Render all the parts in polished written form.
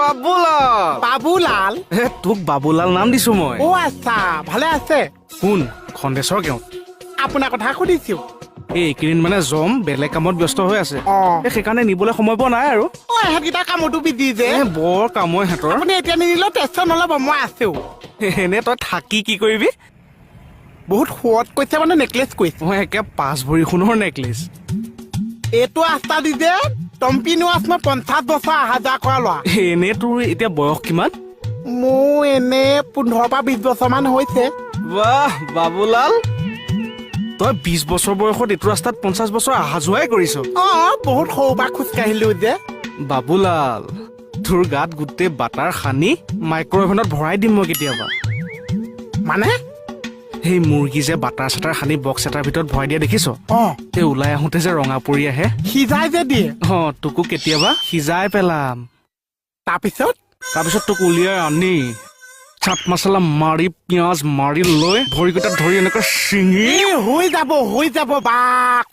বাবুলাল বাবুলাল তোক বাবুলাল নাম দিছো মই ও আচ্ছা ভালে আছে কোন খন্দেশ্বৰ গাঁৱত আপোনাৰ কথা সুধিছো এইকেইদিন মানে জম বেলেগ কামত ব্যস্ত হৈ আছে অ সেইকাৰণে নিবলৈ সময় পোৱা নাই আৰু অ এহেঁতকেইটা কামতো বিজি যে বৰ কামৰ সিহঁতৰ আপুনি এতিয়া নিনিলেও টেনশ্যন নল'ব মই আছো এনে তই থাকি কি কৰিবি বহুত সোঁৱত কৈছে মানে নেকলেচ কৈছে মই একে 5 ভৰি সোণৰ নেকলেচ এইটো আস্থা দি যে কণ্টিনিউৱাছ মই 50 বছৰ অহা যোৱা কৰা লোৱা এনে তোৰ এতিয়া বয়স কিমান মোৰ এনে 15 পৰা 20 বছৰমান হৈছে বাহ বাবুলাল তই 20 বছৰ বয়সত এইটো ৰাস্তাত 50 বছৰ অহা যোৱাই কৰিছ অ বহুত সৰু পৰা খোজকাঢ়িলো যে বাবুলাল তোৰ গাত গোটেই বাটাৰ সানি মাইক্ৰ'ৱেভনত ভৰাই দিম মই কেতিয়াবা মানে সেই মুৰ্গী যে বাটাৰ চাটাৰ সানি বক্স এটাৰ ভিতৰত ভৰাই দিয়া দেখিছ অ এই ওলাই আহোঁতে যে ৰঙা পৰি আহে সিজাই যে দিয়ে তোকো কেতিয়াবা সিজাই পেলাম তাৰপিছত তোক উলিয়াই আনি চাট মছলা মাৰি পিঁয়াজ মাৰি লৈ ভৰিকেইটাত ধৰি এনেকৈ চিঙি হৈ যাব বা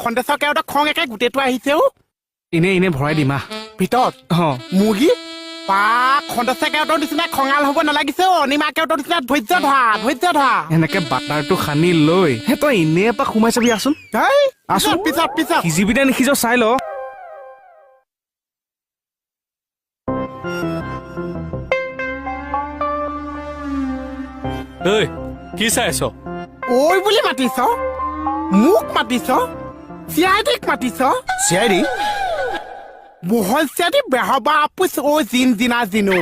খন্দেশ্বৰ কেওটা খং একে গোটেইটো আহিছে অ এনে ভৰাই দিম ভিতৰত মুৰ্গী বা খন্দেশ্বৰ কেওটাৰ নিচিনা খঙাল হ'ব নালাগিছে অ অনিমা কেওটাৰ নিচিনা ধৈৰ্য ধৰা এনেকে বাটাৰটো সানি লৈ তই এনে এপাক সোমাই চাবি আচোন আছো পিছত সিজিবি নে নিসিজ চাই ল ঐ কি চাই আছ ঐ বুলি মাতিছ মোক মাতিছ চিআইডিক মাতিছ চিআইডি বহল চিআইডি বেহবা আপুচ অ জিনা জিনো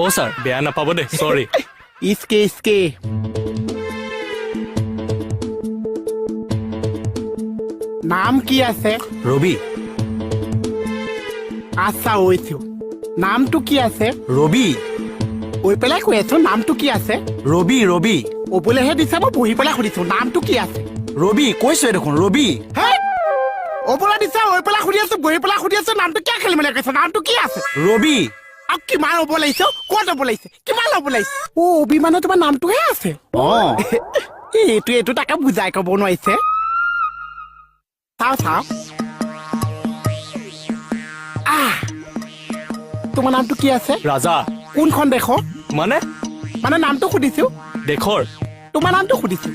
অ ছাৰ বেয়া নাপাব দে চৰি ইচকে নাম কি আছে ৰবি আচ্ছা ঐছো নামটো কি আছে ৰবি ঐ পেলাই কৈ আছো নামটো কি আছে ৰবি অবলেহে দিছে মই বহি পেলাই সুধিছো নামটো কি আছে ৰবি কৈছোৱে দেখোন ৰবি হে অবলা দিছে ঐ পেলাই সুধি আছো বহি পেলাই সুধি আছো নামটো কিয় খেলি মেলি কৈছে নামটো কি আছে ৰবি আৰু কিমান হ'ব লাগিছে ক'ত হ'ব লাগিছে কিমান হ'ব লাগিছে অ অভিমানে তোমাৰ নামটোহে আছে এইটো তাকে বুজাই ক'ব নোৱাৰিছে চাওঁ তোমাৰ নামটো কি আছে ৰাজা কোনখন দেশৰ মানে নামটো সুধিছো দেশৰ তোমাৰ নামটো সুধিছো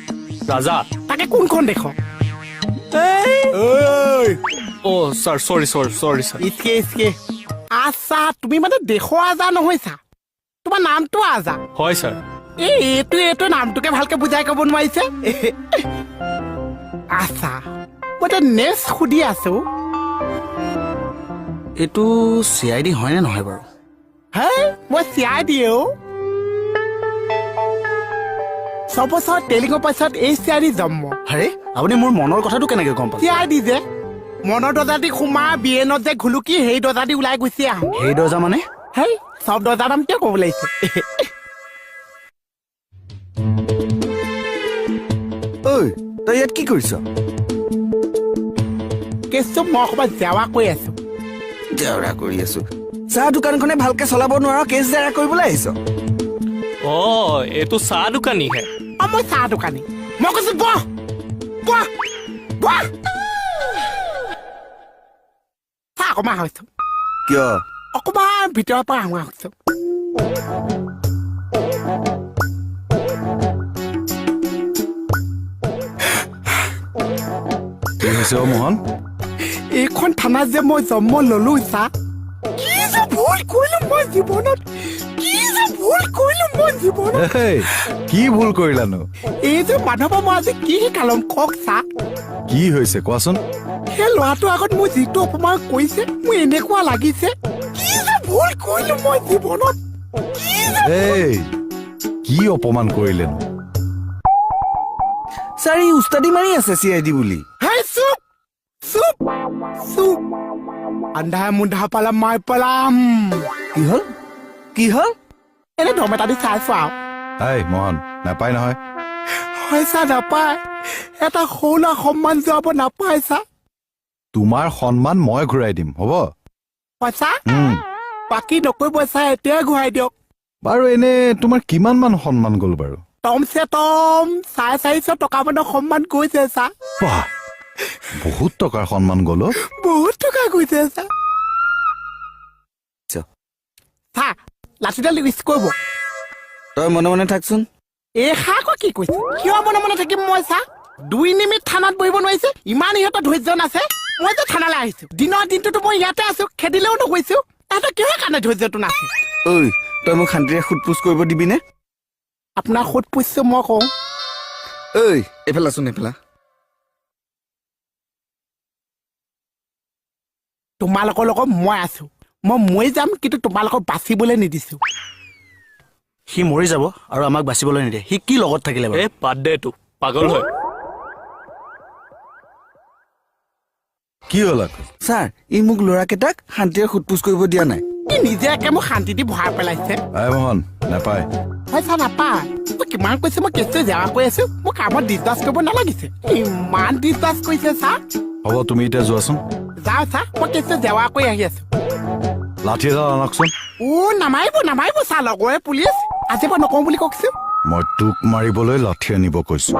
ৰাজা তাকে কোনখন দেশৰ অ ছাৰ চৰি ছাৰ ইচকে আচ্ছা তুমি মানে দেশৰ আজা নহয় ছা তোমাৰ নামটো আজা হয় ছাৰ এইটো নামটোকে ভালকে বুজাই ক'ব নোৱাৰিছে আচ্ছা মই এতিয়া নেক্সট সুধি আছো এইটো চিআইডি হয়নে নহয় বাৰু হে মই চিয়াই দিও 6 বছৰ টেলিঙৰ পাছত এই চিয়াৰি জন্ম আৰে আপুনি মোৰ মনৰ কথাটো কেনেকে গম পালে চিয়াই দি যে মনৰ দৰ্জা দি সোমা বিয়েনত যে ঘুলুকি সেই দৰ্জা দি ওলাই গুচি আহোঁ সেই দৰ্জা মানে হেই চব দৰ্জাৰ নাম কিয় ক'ব লাগিছে ঐ তই ইয়াত কি কৰিছ কেছটো মই অকণমান জেৱা কৰি আছো জেওৰা কৰি আছো চাহ দোকানখনে ভালকে চলাব নোৱাৰ কেছ জেৰা কৰিবলৈ আহিছ অ এইটো চাহ দোকানীহে মই চাহ দোকানী মই কৈছো বহ চাহ অকণমান হৈছো কিয় অকণমান ভিতৰৰ পৰা আহোঁ হৈছো কি হৈছে মোহন এইখন থানাত যে মই জন্ম ললো চা কি যে ভুল কৰিলো মই জীৱনত কি ভুল কৰিলানো এই যে মাধৱৰ মই আজি কি শিকালম কওক চা কি হৈছে কোৱাচোন সেই ল'ৰাটোৰ আগত মই যিটো অপমান কৰিছে মোৰ এনেকুৱা লাগিছে কি যে ভুল কৰিলো মই জীৱনত কি অপমান কৰিলেনো ছাৰ ই উস্তাদি মাৰি আছে চিআইডি বুলি হেই চুপ আন্ধাৰ মুন্ধা পালাম মাই পালাম কি হ'ল এনে দম এটা দি চাইছো আৰু মোহন নাপায় নহয় হয় চা নাপায় এটা সৰু ল'ৰা সন্মান যোৱাব নাপায় চা তোমাৰ সন্মান মই ঘূৰাই দিম হ'ব পইচা বাকী নকৰিব চা এতিয়াই ঘূৰাই দিয়ক বাৰু এনে তোমাৰ কিমান মান সন্মান গ'ল বাৰু টমছে 450 টকা মানৰ সন্মান গৈছে চা বাহ বহুত টকাৰ সন্মান গ'ল বহুত টকা গৈছে চা লাঠিডাল ইউজ কৰিব তই মনে মনে থাকচোন এই আকৌ কি কৈছে কিয় মনে মনে থাকিম মই চা 2 নিমিট থানাত বহিব নোৱাৰিছে ইমান ইহঁতৰ ধৈৰ্য নাছে মই যে থানালৈ আহিছো দিনৰ দিনটোতো মই ইয়াতে আছো খেদিলেও নগৈছো তাহাঁতৰ কিহৰ কাৰণে ধৈৰ্যটো নাছে ঐ তই মোক শান্তিৰে সোধ-পোছ কৰিব দিবিনে আপোনাৰ সোধ পুছছো মই কওঁ ঐ এইফালাচোন এইফালা তোমালোকৰ লগত মই আছো মই মৰি যাম কিন্তু তোমালোকক বাচিবলৈ নিদিছো সি মৰি যাব আৰু আমাক বাচিবলৈ নিদিয়ে সি কি লগত থাকিলে বাৰু এ বাদ দে এইটো পাগল হয় কি হ'ল আকৌ ছাৰ ই মোক ল'ৰাকেইটাক শান্তিৰে সোধ-পোছ কৰিব দিয়া নাই ই নিজে একে মোক শান্তি দি ভৰাই পেলাইছে আই মোহন নাপায় পইচা নাপায় মই কিমান কৈছো মই কেছটো জেৱা কৈ আছো মোৰ কামত ডিছকাছ কৰিব নালাগিছে ইমান ডিছকাছ কৰিছে চা হ'ব তুমি এতিয়া যোৱাচোন যাওঁ চা মই কেছটো জেৱা কৰি আহি আছো লাঠি এডাল আনকচোন নামাৰিব চা লগৰে পুলিচ আজি মই নকওঁ বুলি কওকচোন মই তোক মাৰিবলৈ লাঠি আনিব কৈছো